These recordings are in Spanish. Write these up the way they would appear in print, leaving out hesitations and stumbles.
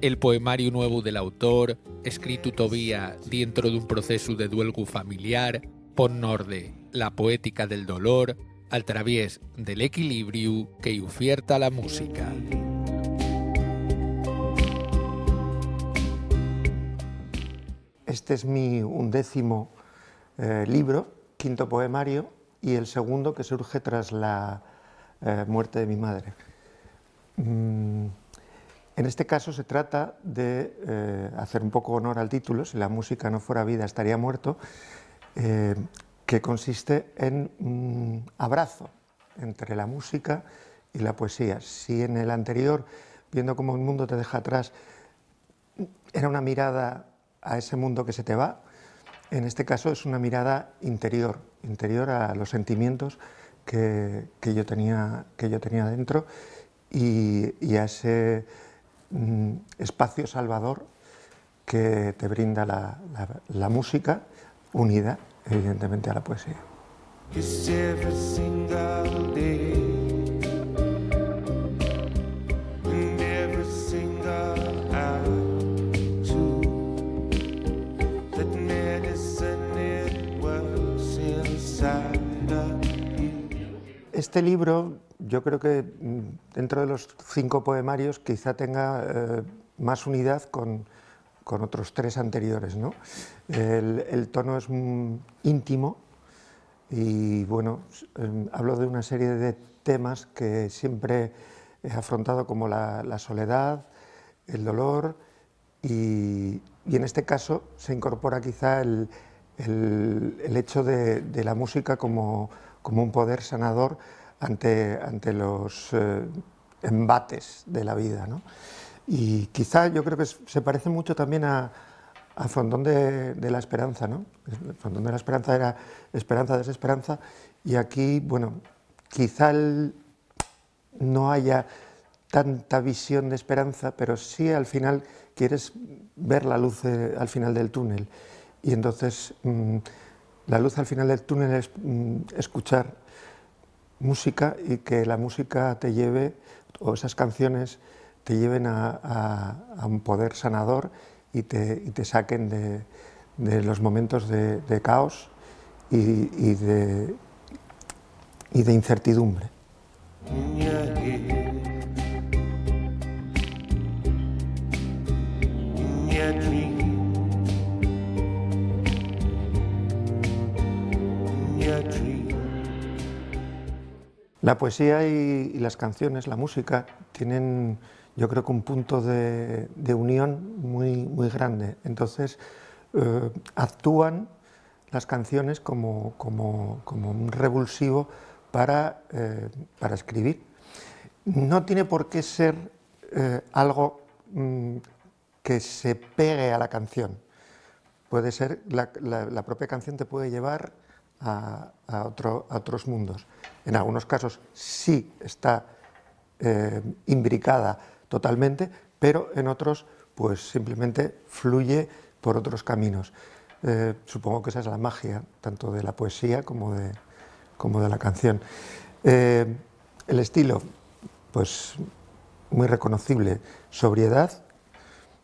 El poemario nuevo del autor, escrito todavía dentro de un proceso de duelo familiar, pon norde la poética del dolor al través del equilibrio que ofierta la música. Este es mi 11º libro, 5º poemario, y el segundo que surge tras la muerte de mi madre. En este caso se trata de hacer un poco honor al título, Si la música no fuera vida estaría muerto, que consiste en un abrazo entre la música y la poesía. Si en el anterior, viendo cómo el mundo te deja atrás, era una mirada a ese mundo que se te va, en este caso es una mirada interior a los sentimientos que yo tenía dentro y a ese espacio salvador que te brinda la música, unida evidentemente a la poesía. Este libro, yo creo que dentro de los 5 poemarios quizá tenga más unidad con otros 3 anteriores, ¿no? El tono es íntimo y bueno, hablo de una serie de temas que siempre he afrontado, como la soledad, el dolor y en este caso se incorpora quizá el hecho de la música como un poder sanador ante los embates de la vida, ¿no? Y quizá yo creo que se parece mucho también a Frontón de la Esperanza, ¿no? El Frontón de la Esperanza era esperanza, desesperanza, y aquí, bueno, quizá no haya tanta visión de esperanza, pero sí al final quieres ver la luz al final del túnel. Y entonces la luz al final del túnel es escuchar música y que la música te lleve, o esas canciones te lleven a un poder sanador y te saquen de los momentos de caos y de incertidumbre. La poesía y las canciones, la música, tienen, yo creo que un punto de unión muy grande. Entonces, actúan las canciones como un revulsivo para escribir. No tiene por qué ser algo que se pegue a la canción. Puede ser, la propia canción te puede llevar a otros mundos. En algunos casos sí está imbricada totalmente, pero en otros pues simplemente fluye por otros caminos. Supongo que esa es la magia tanto de la poesía como de la canción. El estilo, pues muy reconocible, sobriedad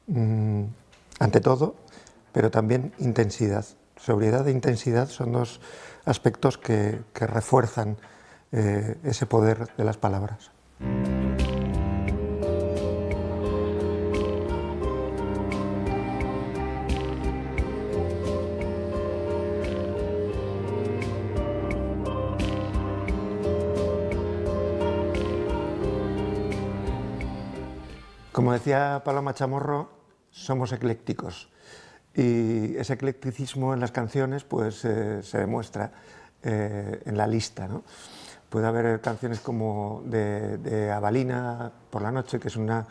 ante todo, pero también intensidad. Sobriedad e intensidad son 2 aspectos que refuerzan ese poder de las palabras. Como decía Paloma Chamorro, somos eclécticos. Y ese eclecticismo en las canciones pues, se demuestra en la lista, ¿no? Puede haber canciones como de Avalina por la noche, que es una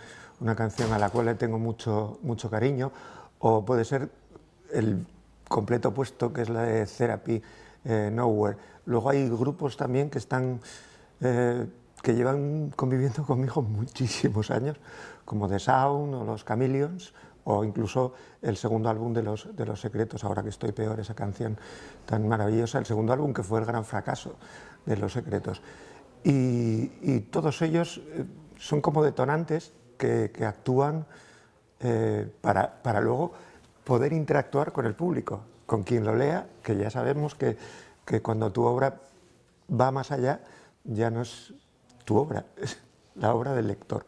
canción a la cual le tengo mucho cariño, o puede ser el completo opuesto, que es la de Therapy, Nowhere. Luego hay grupos también que que llevan conviviendo conmigo muchísimos años, como The Sound o los Chameleons, o incluso el segundo álbum de los Secretos, Ahora que estoy peor, esa canción tan maravillosa, el segundo álbum que fue el gran fracaso de Los Secretos. Y todos ellos son como detonantes que actúan para luego poder interactuar con el público, con quien lo lea, que ya sabemos que cuando tu obra va más allá, ya no es tu obra, es la obra del lector.